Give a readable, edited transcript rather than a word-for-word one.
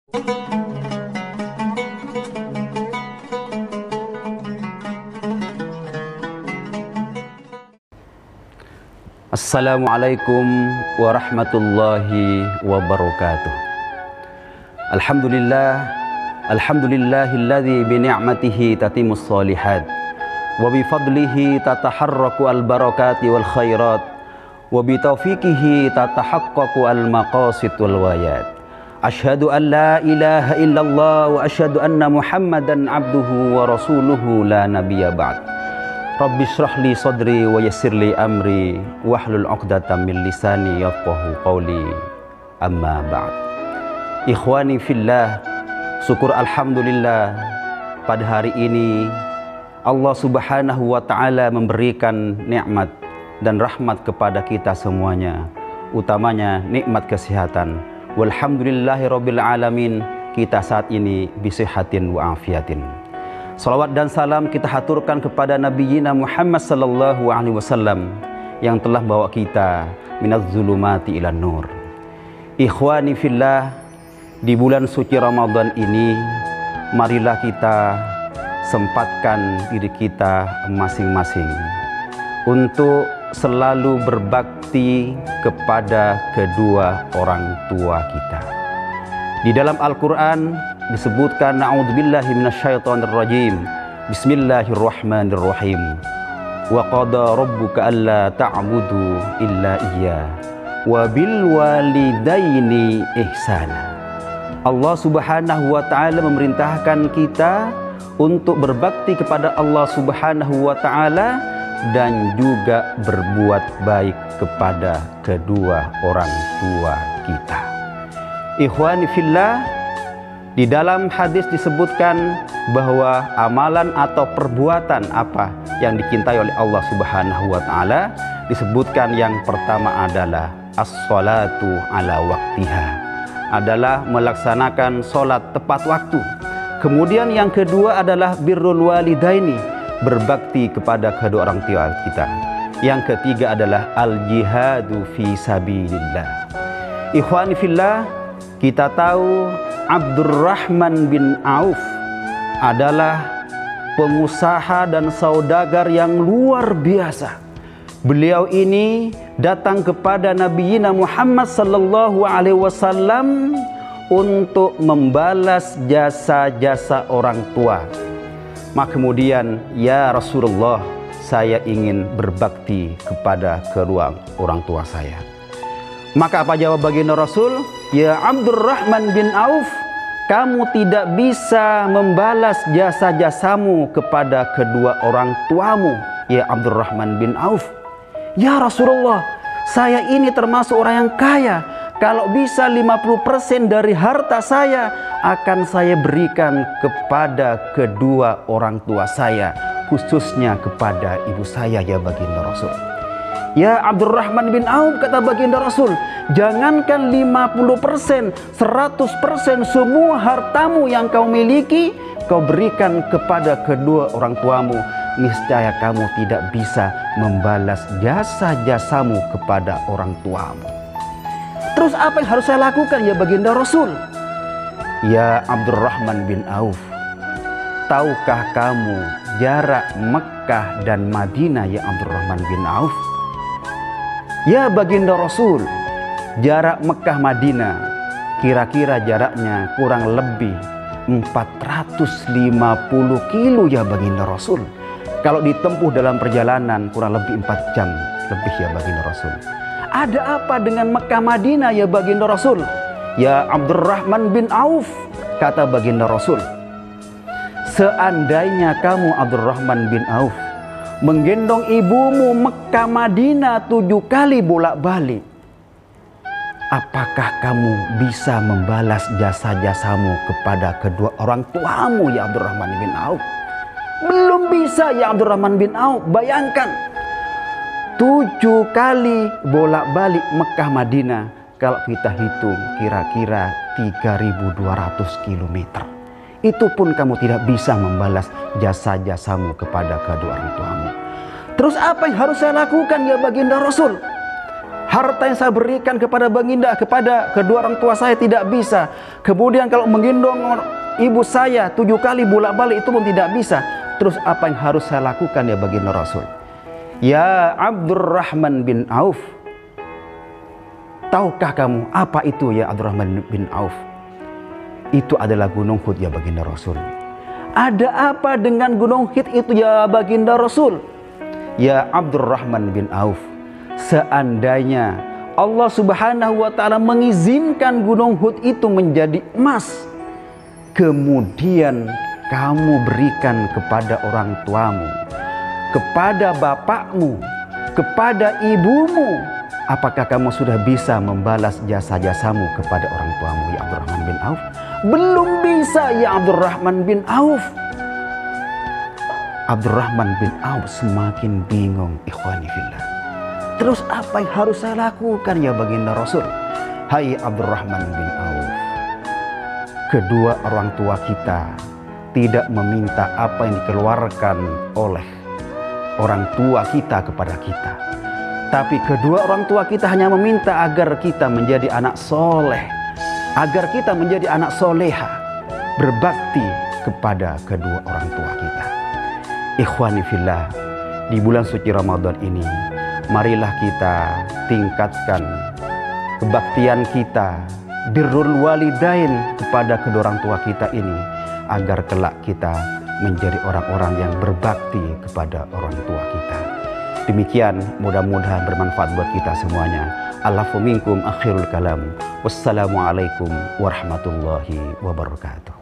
Assalamualaikum warahmatullahi wabarakatuh. Alhamdulillahilladzi bini'matihi tatimmus shalihat wa bifadlihi tataharraku al-barakati wal khairat wa bitaufiqihi tatahaqqaqu al-maqasid wal wayat. Asyhadu an la ilaha illallah wa asyhadu anna Muhammadan abduhu wa rasuluhu la nabiyya ba'd. Rabbi shrah li sadri wa yassir li amri wahlul 'uqdatam min lisani yafqahu qawli. Amma ba'd. Ikhwani fillah, syukur alhamdulillah pada hari ini Allah Subhanahu wa taala memberikan nikmat dan rahmat kepada kita semuanya, utamanya nikmat kesehatan. Walhamdulillahirabbil alamin, kita saat ini bisihatin wa afiatin. Salawat dan salam kita haturkan kepada Nabiyyina Muhammad sallallahu alaihi wasallam yang telah bawa kita minaz zulumati ilan nur. Ikhwani fillah, di bulan suci Ramadan ini marilah kita sempatkan diri kita masing-masing untuk selalu berbakti kepada kedua orang tua kita. Di dalam Al-Qur'an disebutkan na'udzubillahi minasyaitonir rajim. Bismillahirrahmanirrahim. Wa qada rabbuka alla ta'budu illa iyyah wa bil walidaini ihsana. Allah Subhanahu wa taala memerintahkan kita untuk berbakti kepada Allah Subhanahu wa taala dan juga berbuat baik kepada kedua orang tua kita. Ikhwani fillah, di dalam hadis disebutkan bahwa amalan atau perbuatan apa yang dicintai oleh Allah Subhanahu wa taala, disebutkan yang pertama adalah as-sholatu ala waktiha, adalah melaksanakan sholat tepat waktu. Kemudian yang kedua adalah birrul walidaini, berbakti kepada kedua orang tua kita. Yang ketiga adalah al-jihadu fi sabilillah. Ikhwani fillah, kita tahu Abdurrahman bin Auf adalah pengusaha dan saudagar yang luar biasa. Beliau ini datang kepada Nabiyyina Muhammad sallallahu alaihi wasallam untuk membalas jasa-jasa orang tua. Maka kemudian, ya Rasulullah, saya ingin berbakti kepada kedua orang tua saya. Maka apa jawab baginda Rasul? Ya Abdurrahman bin Auf, kamu tidak bisa membalas jasa-jasamu kepada kedua orang tuamu, ya Abdurrahman bin Auf. Ya Rasulullah, saya ini termasuk orang yang kaya. Kalau bisa 50% dari harta saya akan saya berikan kepada kedua orang tua saya, khususnya kepada ibu saya, ya baginda Rasul. Ya Abdurrahman bin Auf, kata baginda Rasul, jangankan 50%, 100% semua hartamu yang kau miliki kau berikan kepada kedua orang tuamu, niscaya kamu tidak bisa membalas jasa-jasamu kepada orang tuamu. Terus apa yang harus saya lakukan, ya baginda Rasul? Ya Abdurrahman bin Auf, tahukah kamu jarak Mekah dan Madinah, ya Abdurrahman bin Auf? Ya baginda Rasul, jarak Mekah Madinah kira-kira jaraknya kurang lebih 450 kilo, ya baginda Rasul. Kalau ditempuh dalam perjalanan kurang lebih 4 jam lebih, ya baginda Rasul. Ada apa dengan Mekah Madinah, ya baginda Rasul? Ya Abdurrahman bin Auf, kata baginda Rasul, seandainya kamu Abdurrahman bin Auf menggendong ibumu Mekah Madinah 7 kali bolak-balik, apakah kamu bisa membalas jasa-jasamu kepada kedua orang tuamu, ya Abdurrahman bin Auf? Belum bisa, ya Abdurrahman bin Auf. Bayangkan 7 kali bolak-balik Mekah Madinah, kalau kita hitung kira-kira 3.200 km. Itu pun kamu tidak bisa membalas jasa-jasamu kepada kedua orang tuamu. Terus apa yang harus saya lakukan, ya baginda Rasul? Harta yang saya berikan kepada baginda, kepada kedua orang tua saya tidak bisa. Kemudian kalau menggendong ibu saya 7 kali bolak-balik itu pun tidak bisa. Terus apa yang harus saya lakukan ya baginda Rasul? Ya Abdurrahman bin Auf, tahukah kamu apa itu ya Abdurrahman bin Auf? Itu adalah gunung Hud ya baginda Rasul. Ada apa dengan gunung Hud itu ya baginda Rasul? Ya Abdurrahman bin Auf, seandainya Allah Subhanahu wa ta'ala mengizinkan gunung Hud itu menjadi emas, kemudian kamu berikan kepada orang tuamu, kepada bapakmu, kepada ibumu, apakah kamu sudah bisa membalas jasa-jasamu kepada orang tuamu ya Abdurrahman bin Auf? Belum bisa ya Abdurrahman bin Auf. Abdurrahman bin Auf semakin bingung, ikhwani fillah. Terus apa yang harus saya lakukan ya baginda Rasul? Hai Abdurrahman bin Auf, kedua orang tua kita tidak meminta apa yang dikeluarkan oleh orang tua kita kepada kita, tapi kedua orang tua kita hanya meminta agar kita menjadi anak soleh, agar kita menjadi anak soleha, berbakti kepada kedua orang tua kita. Ikhwani fillah, di bulan suci Ramadan ini marilah kita tingkatkan kebaktian kita, birrul walidain kepada kedua orang tua kita ini, agar kelak kita menjadi orang-orang yang berbakti kepada orang tua kita. Demikian, mudah-mudahan bermanfaat buat kita semuanya. Alafu minkum akhirul kalam. Wassalamualaikum warahmatullahi wabarakatuh.